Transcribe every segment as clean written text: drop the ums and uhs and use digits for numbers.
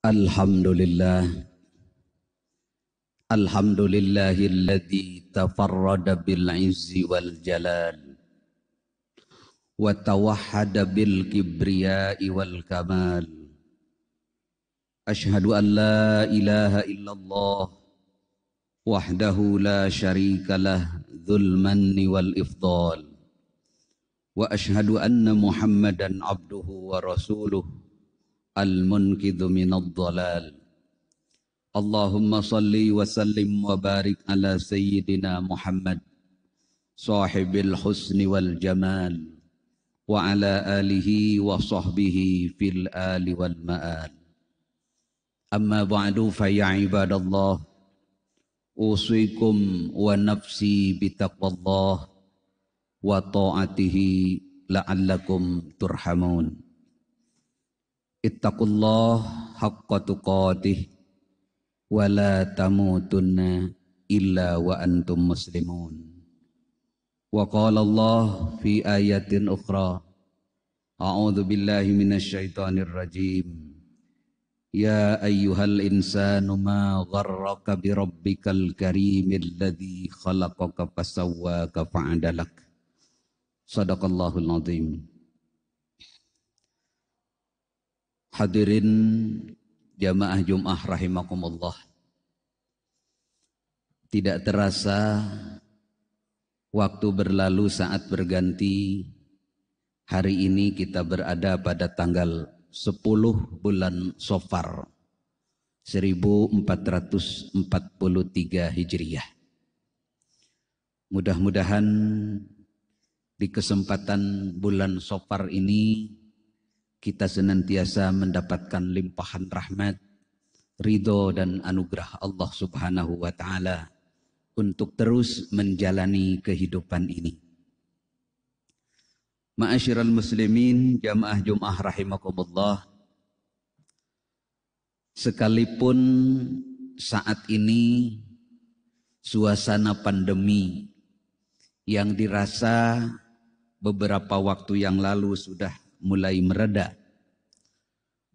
Alhamdulillah, alhamdulillahilladzi tafarrada bil izzi wal jalal wa tawahhada bil kibriya'i wal kamal. Ashhadu an la ilaha illallah wahdahu la syarika lah dzul manni wal ifdal. Wa ashhadu anna Muhammadan abduhu wa rasuluh al-munqidhu minadh dhalal. Allahumma salli wa sallim wa barik ala sayyidina Muhammad sahibil husni wal jamal wa ala alihi wa sahbihi fil ali wal ma'al. Amma ba'du fa ya ibadallah, usikum wa nafsi bitaqwallah wa ta'atihi la'allakum turhamun. Ittaqullah haqqa tuqatih wa la tamutunna illa wa antum muslimun. Wa qala Allah fi ayatin ukhra, a'udzu billahi minasyaitonir rajim. Ya ayyuhal insanu ma gharraka bi rabbikal karimil ladzi khalaqaka fasawwaka fa'adalak. Shadaqallahul azim. Hadirin jamaah Jum'ah rahimakumullah. Tidak terasa waktu berlalu saat berganti. Hari ini kita berada pada tanggal 10 bulan Safar 1443 Hijriah. Mudah-mudahan di kesempatan bulan Safar ini kita senantiasa mendapatkan limpahan rahmat, ridho dan anugerah Allah Subhanahu wa ta'ala untuk terus menjalani kehidupan ini. Ma'asyiral muslimin, jamaah Jum'ah rahimakumullah, sekalipun saat ini suasana pandemi yang dirasa beberapa waktu yang lalu sudah mulai mereda,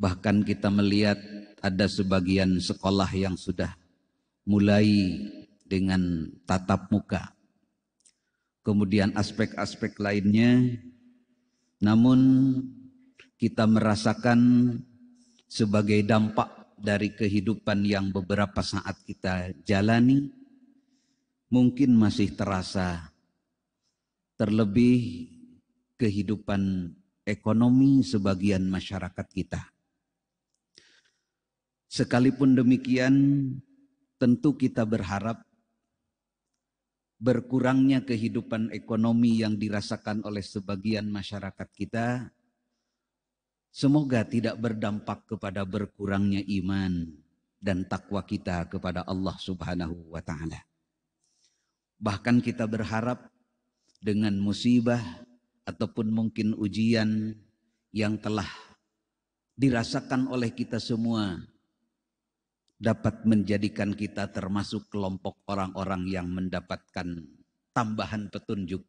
bahkan kita melihat ada sebagian sekolah yang sudah mulai dengan tatap muka, kemudian aspek-aspek lainnya. Namun kita merasakan sebagai dampak dari kehidupan yang beberapa saat kita jalani, mungkin masih terasa, terlebih kehidupan ekonomi sebagian masyarakat kita. Sekalipun demikian, tentu kita berharap berkurangnya kehidupan ekonomi yang dirasakan oleh sebagian masyarakat kita semoga tidak berdampak kepada berkurangnya iman dan takwa kita kepada Allah Subhanahu wa ta'ala. Bahkan kita berharap dengan musibah ataupun mungkin ujian yang telah dirasakan oleh kita semua dapat menjadikan kita termasuk kelompok orang-orang yang mendapatkan tambahan petunjuk.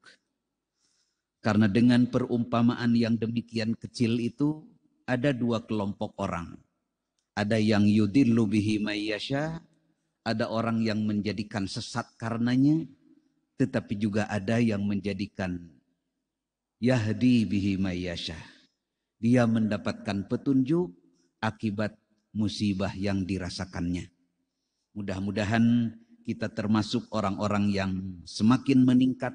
Karena dengan perumpamaan yang demikian kecil itu ada dua kelompok orang. Ada yang yudillu bihi mayyasha, ada orang yang menjadikan sesat karenanya, tetapi juga ada yang menjadikan yahdi bihi mayyasha. Dia mendapatkan petunjuk akibat musibah yang dirasakannya. Mudah-mudahan kita termasuk orang-orang yang semakin meningkat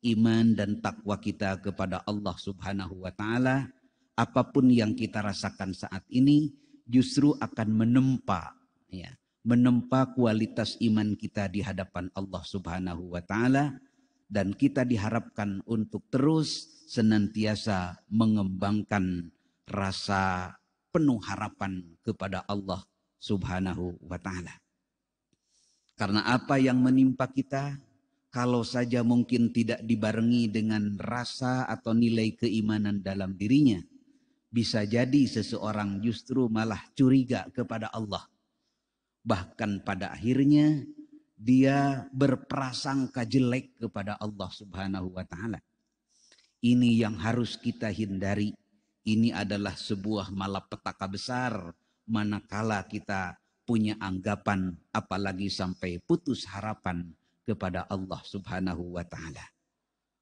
iman dan takwa kita kepada Allah Subhanahu wa ta'ala. Apapun yang kita rasakan saat ini justru akan menempa kualitas iman kita di hadapan Allah Subhanahu wa ta'ala, dan kita diharapkan untuk terus senantiasa mengembangkan rasa penuh harapan kepada Allah Subhanahu wa ta'ala. Karena apa yang menimpa kita, kalau saja mungkin tidak dibarengi dengan rasa atau nilai keimanan dalam dirinya, bisa jadi seseorang justru malah curiga kepada Allah. Bahkan pada akhirnya dia berprasangka jelek kepada Allah Subhanahu wa ta'ala. Ini yang harus kita hindari. Ini adalah sebuah malapetaka besar manakala kita punya anggapan apalagi sampai putus harapan kepada Allah Subhanahu wa taala.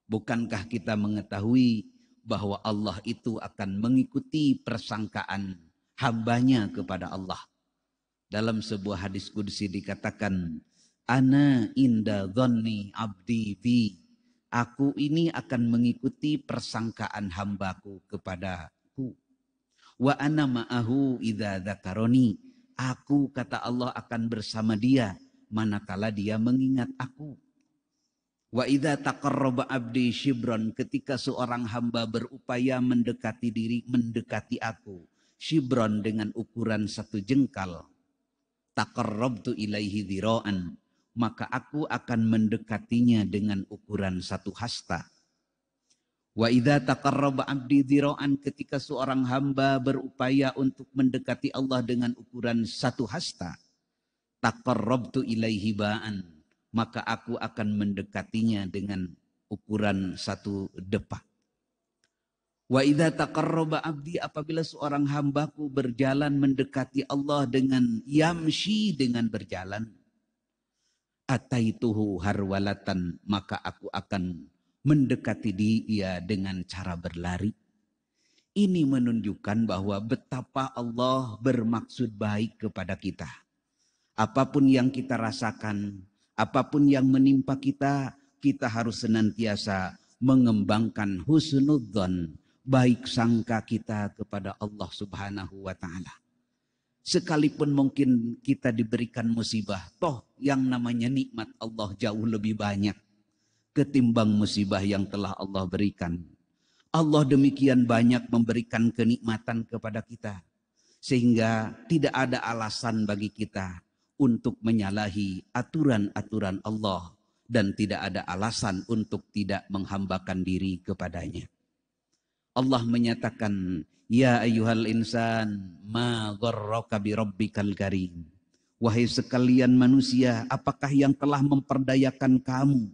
Bukankah kita mengetahui bahwa Allah itu akan mengikuti persangkaan hambanya kepada Allah? Dalam sebuah hadis qudsi dikatakan, ana inda dhanni abdi bi. Aku ini akan mengikuti persangkaan hambaku kepadaku. Wa ana ma'ahu idza dzakaroni. Aku, kata Allah, akan bersama dia manakala dia mengingat aku. Wa idza taqarraba abdi shibron, ketika seorang hamba berupaya mendekati aku, shibron dengan ukuran 1 jengkal, taqarrabtu ilaihi dhira'an, maka aku akan mendekatinya dengan ukuran 1 hasta. Wa idza taqarraba abdi dhira'an, ketika seorang hamba berupaya untuk mendekati Allah dengan ukuran 1 hasta, taqarrabtu ilaihi ba'an, maka aku akan mendekatinya dengan ukuran 1 depak. Wa idza taqarraba abdi, apabila seorang hambaku berjalan mendekati Allah dengan yamshi, dengan berjalan, ataituhu harwalatan, maka aku akan mendekati dia dengan cara berlari. Ini menunjukkan bahwa betapa Allah bermaksud baik kepada kita. Apapun yang kita rasakan, apapun yang menimpa kita, kita harus senantiasa mengembangkan husnudzon, baik sangka kita kepada Allah Subhanahu wa taala. Sekalipun mungkin kita diberikan musibah, toh yang namanya nikmat Allah jauh lebih banyak ketimbang musibah yang telah Allah berikan. Allah demikian banyak memberikan kenikmatan kepada kita, sehingga tidak ada alasan bagi kita untuk menyalahi aturan-aturan Allah, dan tidak ada alasan untuk tidak menghambakan diri kepadanya. Allah menyatakan, ya ayyuhal insan, ma gharraka bi rabbikal karim. Wahai sekalian manusia, apakah yang telah memperdayakan kamu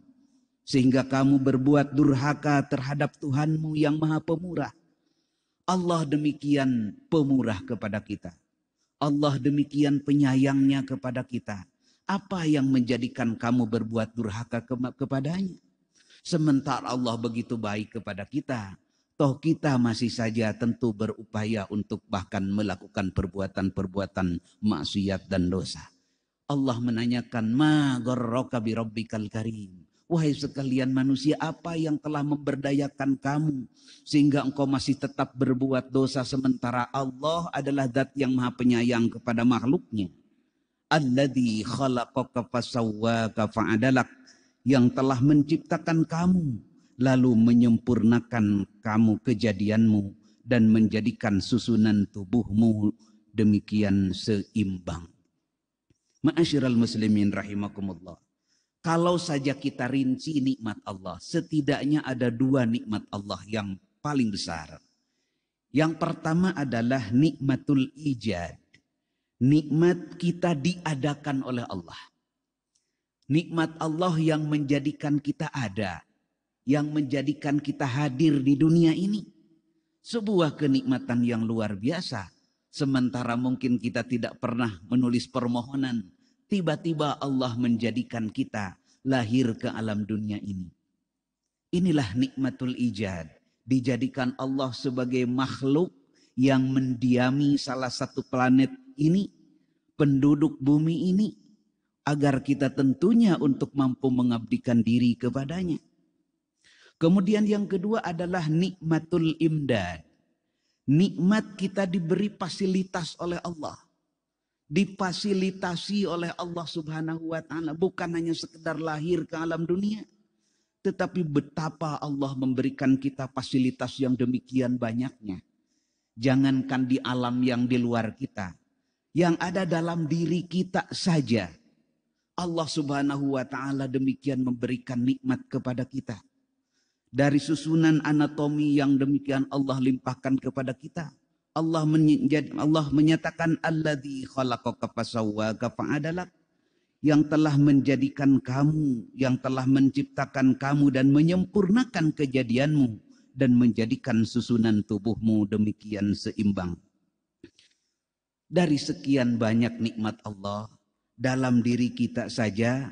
sehingga kamu berbuat durhaka terhadap Tuhanmu yang Maha Pemurah? Allah demikian pemurah kepada kita. Allah demikian penyayangnya kepada kita. Apa yang menjadikan kamu berbuat durhaka kepadanya? Sementara Allah begitu baik kepada kita, toh kita masih saja tentu berupaya untuk bahkan melakukan perbuatan-perbuatan maksiat dan dosa. Allah menanyakan, ma gharraka bi rabbikal karim. Wahai sekalian manusia, apa yang telah memberdayakan kamu sehingga engkau masih tetap berbuat dosa, sementara Allah adalah zat yang maha penyayang kepada makhluknya. Alladzi khalaqaka fasawwaka fa'adalak, yang telah menciptakan kamu lalu menyempurnakan kamu kejadianmu dan menjadikan susunan tubuhmu demikian seimbang. Ma'asyiral muslimin rahimakumullah. Kalau saja kita rinci nikmat Allah, setidaknya ada 2 nikmat Allah yang paling besar. Yang pertama adalah nikmatul ijad. Nikmat kita diadakan oleh Allah. Nikmat Allah yang menjadikan kita ada, yang menjadikan kita hadir di dunia ini. Sebuah kenikmatan yang luar biasa. Sementara mungkin kita tidak pernah menulis permohonan, tiba-tiba Allah menjadikan kita lahir ke alam dunia ini. Inilah nikmatul ijad. Dijadikan Allah sebagai makhluk yang mendiami salah satu planet ini, penduduk bumi ini, agar kita tentunya untuk mampu mengabdikan diri kepadanya. Kemudian yang kedua adalah nikmatul imdad. Nikmat kita diberi fasilitas oleh Allah. Difasilitasi oleh Allah Subhanahu wa ta'ala. Bukan hanya sekedar lahir ke alam dunia, tetapi betapa Allah memberikan kita fasilitas yang demikian banyaknya. Jangankan di alam yang di luar kita, yang ada dalam diri kita saja, Allah Subhanahu wa ta'ala demikian memberikan nikmat kepada kita. Dari susunan anatomi yang demikian Allah limpahkan kepada kita. Allah menyatakan alladzi khalaqaka fasawwaka fa'adalak, yang telah menjadikan kamu, yang telah menciptakan kamu dan menyempurnakan kejadianmu dan menjadikan susunan tubuhmu demikian seimbang. Dari sekian banyak nikmat Allah, dalam diri kita saja,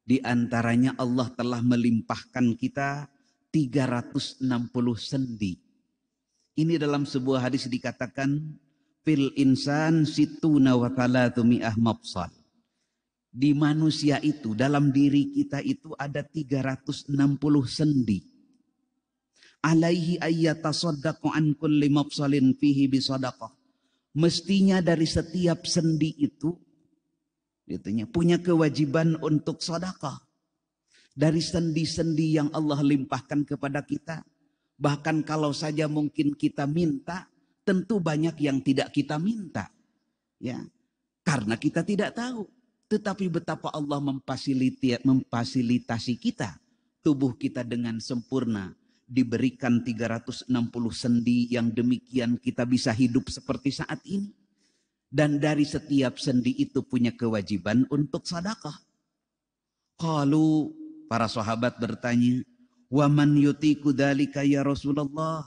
di antaranya Allah telah melimpahkan kita 360 sendi. Ini dalam sebuah hadis dikatakan, fil insan situna wa thalathu mi'ah mafsal. Di manusia itu, dalam diri kita itu ada 360 sendi. Alaihi ayyatasaddaqu an kulli mafsalin fihi bisadaqah. Mestinya dari setiap sendi itu punya kewajiban untuk sedekah. Dari sendi-sendi yang Allah limpahkan kepada kita. Bahkan kalau saja mungkin kita minta, tentu banyak yang tidak kita minta. Ya, karena kita tidak tahu. Tetapi betapa Allah memfasilitasi kita. Tubuh kita dengan sempurna. Diberikan 360 sendi yang demikian kita bisa hidup seperti saat ini. Dan dari setiap sendi itu punya kewajiban untuk sedekah. Qalu, para sahabat bertanya, wa man yutiku dzalika ya Rasulullah?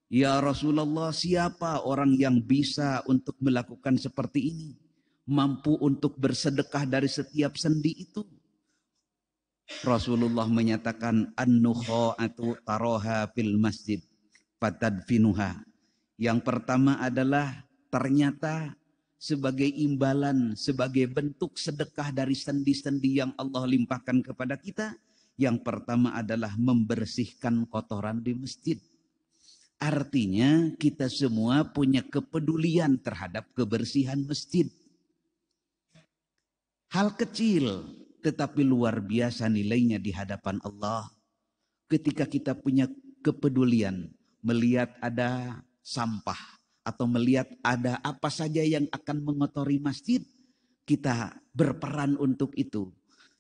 Ya Rasulullah, siapa orang yang bisa untuk melakukan seperti ini? Mampu untuk bersedekah dari setiap sendi itu? Rasulullah menyatakan, an-nukha'atu taroha fil masjid fatadfinuha. Yang pertama adalah ternyata sebagai imbalan, sebagai bentuk sedekah dari sendi-sendi yang Allah limpahkan kepada kita. Yang pertama adalah membersihkan kotoran di masjid. Artinya kita semua punya kepedulian terhadap kebersihan masjid. Hal kecil tetapi luar biasa nilainya di hadapan Allah. Ketika kita punya kepedulian melihat ada sampah atau melihat ada apa saja yang akan mengotori masjid, kita berperan untuk itu.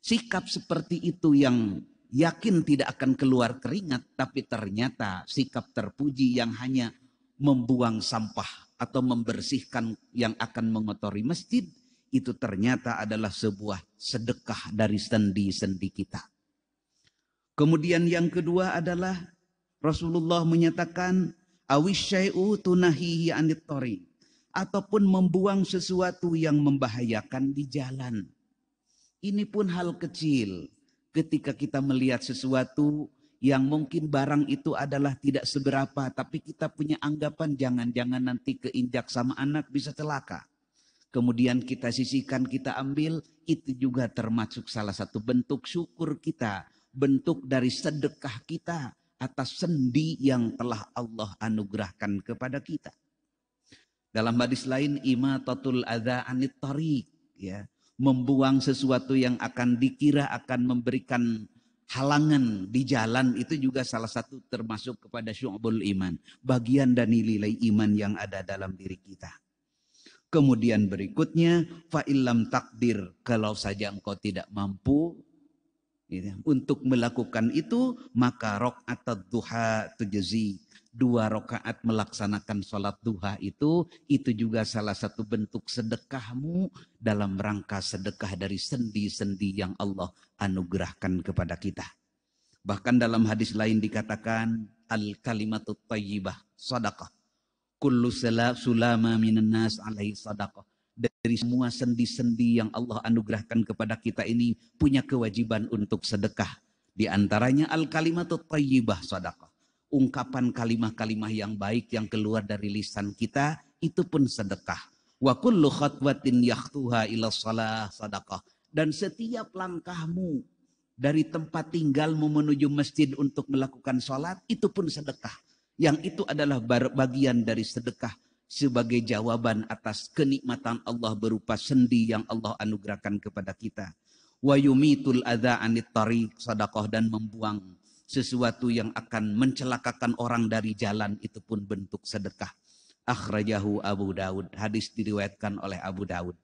Sikap seperti itu yang yakin tidak akan keluar keringat, tapi ternyata sikap terpuji yang hanya membuang sampah atau membersihkan yang akan mengotori masjid, itu ternyata adalah sebuah sedekah dari sendi-sendi kita. Kemudian yang kedua adalah Rasulullah menyatakan awisyai'u tunahihi anit thariq, ataupun membuang sesuatu yang membahayakan di jalan. Ini pun hal kecil. Ketika kita melihat sesuatu yang mungkin barang itu adalah tidak seberapa, tapi kita punya anggapan jangan-jangan nanti keinjak sama anak bisa celaka. Kemudian kita sisihkan, kita ambil, itu juga termasuk salah satu bentuk syukur kita, bentuk dari sedekah kita atas sendi yang telah Allah anugerahkan kepada kita. Dalam hadis lain, imatatul adza anit thariq, ya, membuang sesuatu yang akan dikira akan memberikan halangan di jalan, itu juga salah satu termasuk kepada syu'bul iman, bagian dari nilai iman yang ada dalam diri kita. Kemudian berikutnya, fa'ilam takdir, kalau saja engkau tidak mampu untuk melakukan itu, maka rakaat duha tujzi, 2 rakaat melaksanakan sholat duha itu juga salah satu bentuk sedekahmu dalam rangka sedekah dari sendi-sendi yang Allah anugerahkan kepada kita. Bahkan dalam hadis lain dikatakan, al-kalimatut thayyibah sadaqah. Kullu sulama minan nas alaihi sadaqah. Dari semua sendi-sendi yang Allah anugerahkan kepada kita ini punya kewajiban untuk sedekah. Di antaranya al-kalimatut thayyibah sadaqah. Ungkapan kalimah-kalimah yang baik yang keluar dari lisan kita itu pun sedekah. Wa kullu khatwatin yakhtuha ila shalah sadaqah. Dan setiap langkahmu dari tempat tinggalmu menuju masjid untuk melakukan sholat itu pun sedekah. Yang itu adalah bagian dari sedekah sebagai jawaban atas kenikmatan Allah berupa sendi yang Allah anugerahkan kepada kita. Wa yumitul adza anit thariq sedekah, dan membuang sesuatu yang akan mencelakakan orang dari jalan itu pun bentuk sedekah. Akhrajahu Abu Daud, hadis diriwayatkan oleh Abu Daud.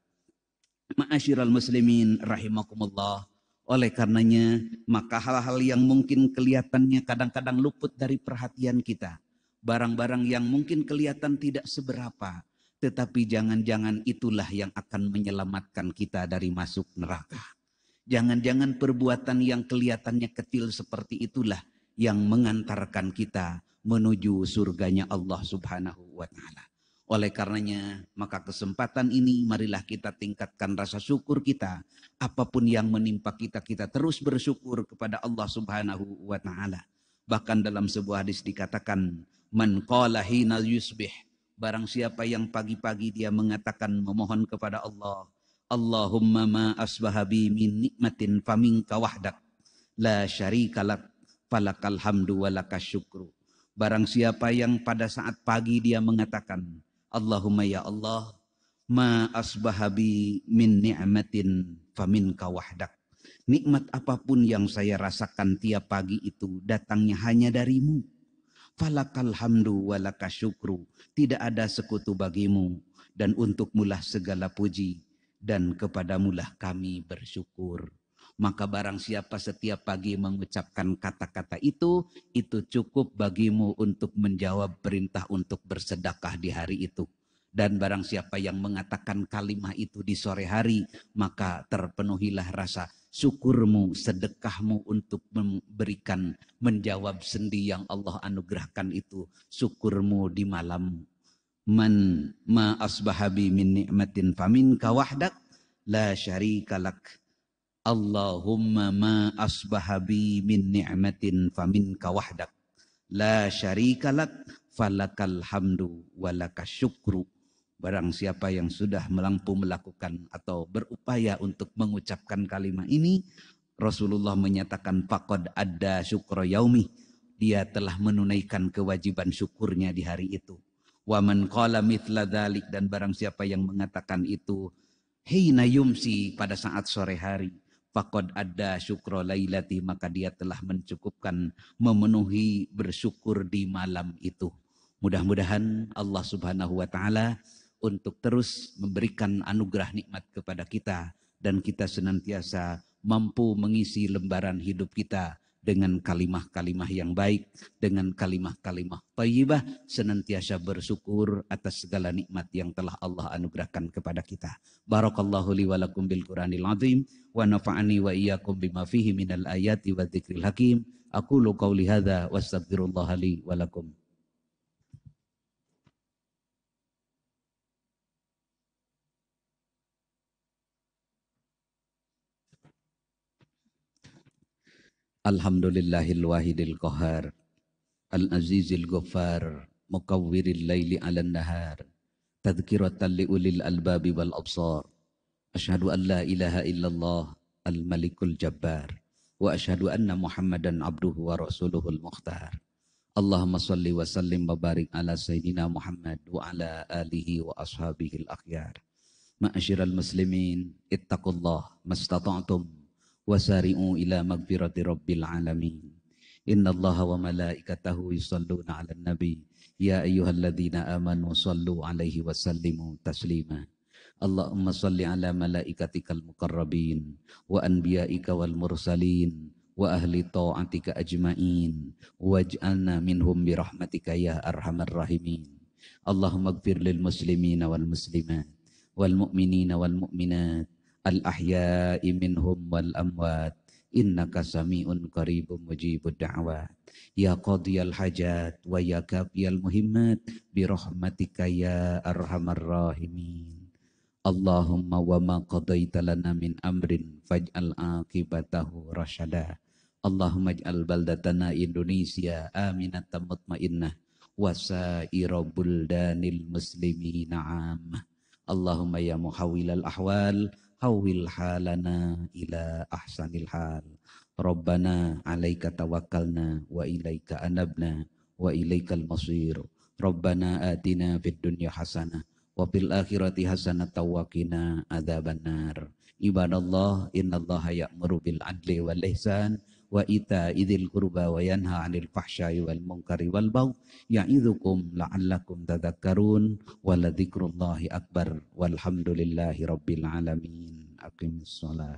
Ma'asyiral muslimin rahimakumullah. Oleh karenanya, maka hal-hal yang mungkin kelihatannya kadang-kadang luput dari perhatian kita, barang-barang yang mungkin kelihatan tidak seberapa, tetapi jangan-jangan itulah yang akan menyelamatkan kita dari masuk neraka. Jangan-jangan perbuatan yang kelihatannya kecil seperti itulah yang mengantarkan kita menuju surganya Allah Subhanahu wa ta'ala. Oleh karenanya, maka kesempatan ini marilah kita tingkatkan rasa syukur kita. Apapun yang menimpa kita, kita terus bersyukur kepada Allah Subhanahu wa taala. Bahkan dalam sebuah hadis dikatakan, man qala hina yusbih, barang siapa yang pagi-pagi dia mengatakan memohon kepada Allah, Allahumma ma asbahabi min nikmatin faminka wahdak, la syarikalak, falakal hamdu walakas syukru. Barang siapa yang pada saat pagi dia mengatakan, Allahumma ya Allah, ma asbahabi min ni'matin faminka wahdak. Nikmat apapun yang saya rasakan tiap pagi itu datangnya hanya darimu. Falakal hamdu walakas syukru. Tidak ada sekutu bagimu dan untukmulah segala puji dan kepadamulah kami bersyukur. Maka barang siapa setiap pagi mengucapkan kata-kata itu cukup bagimu untuk menjawab perintah untuk bersedekah di hari itu. Dan barang siapa yang mengatakan kalimat itu di sore hari, maka terpenuhilah rasa syukurmu, sedekahmu untuk memberikan, menjawab sendi yang Allah anugerahkan itu, syukurmu di malam. Man ma asbahabi min ni'matin faminka wahdak, la syarika lak. Allahumma ma asbahabi min ni'matin faminka wahdak, la syarika lak, falakal hamdu walakas syukru. Barang siapa yang sudah mampu melakukan atau berupaya untuk mengucapkan kalimat ini, Rasulullah menyatakan faqad adda syukra yaumi, dia telah menunaikan kewajiban syukurnya di hari itu. Wa man qala mithla dzalik, dan barang siapa yang mengatakan itu hina yumsi, pada saat sore hari, faqad adda syukra lailati, maka dia telah mencukupkan, memenuhi bersyukur di malam itu. Mudah-mudahan Allah Subhanahu wa taala untuk terus memberikan anugerah nikmat kepada kita dan kita senantiasa mampu mengisi lembaran hidup kita dengan kalimah-kalimah yang baik, dengan kalimah-kalimah thayyibah, senantiasa bersyukur atas segala nikmat yang telah Allah anugerahkan kepada kita. Barakallahu li wa lakum bil Qur'anil azim wa nafa'ani wa iyyakum bima fihi minal ayati wa dzikril hakim. Aqulu qauli hadza wastaghfirullah li wa lakum. Alhamdulillahil wahidil qahar, al-azizil ghaffar, mukawwiril laili 'alan nahar, tadhkiratan li ulil albabi wal absar. Asyhadu an la ilaha illallah al-malikul jabbar wa asyhadu anna Muhammadan abduhu wa rasuluhul mukhtar. Allahumma salli wa sallim wa barik ala sayyidina Muhammad wa ala alihi wa ashabihil akhyar. Ma'asyiral muslimin, ittaqullah mastata'tum wasari'u ila magfirati rabbil alamin. Innallaha wa malaikatahu yusalluna 'alan nabi ya ayyuhalladzina amanu sallu 'alaihi wa sallimu taslima. Allahumma salli 'ala malaikatikal muqarrabin wa anbiya'ika wal mursalin wa ahli ta'atika ajma'in waj'alna minhum bi rahmatika ya arhamar rahimin. Allahumma ighfir lil muslimina wal muslimat wal mu'minina wal mu'minat al-ahya'i minhum wal amwat, innaka sami'un qaribun mujibud da'wat, ya qadiyal hajat wa ya kafiyal muhimmat bi rahmatika ya arhamar rahimin. Allahumma wa ma qadaita lana min amrin faj'al aqibatahu rasyada. Allahumma ij'al baldatana Indonesia aminatan mutmainnah wa saira buldanil muslimina 'ammah. Allahumma ya muhawwilal ahwal hawwil halana ila ahsanil hal. Rabbana alaika tawakkalna wa ilaika anabna wa ilaikal masir. Rabbana atina fid dunya hasanah wa fil akhirati hasanah wa qina adzabannar. Ibadallah, innallaha ya'muru bil adli wal ihsan wa ita'idil qurba wa yanha 'anil fahsya'i wal munkari wal baghi ya'idzukum la'allakum tadhakkarun wa ladzikrullahi akbar walhamdulillahi rabbil alamin. Aqimissalah.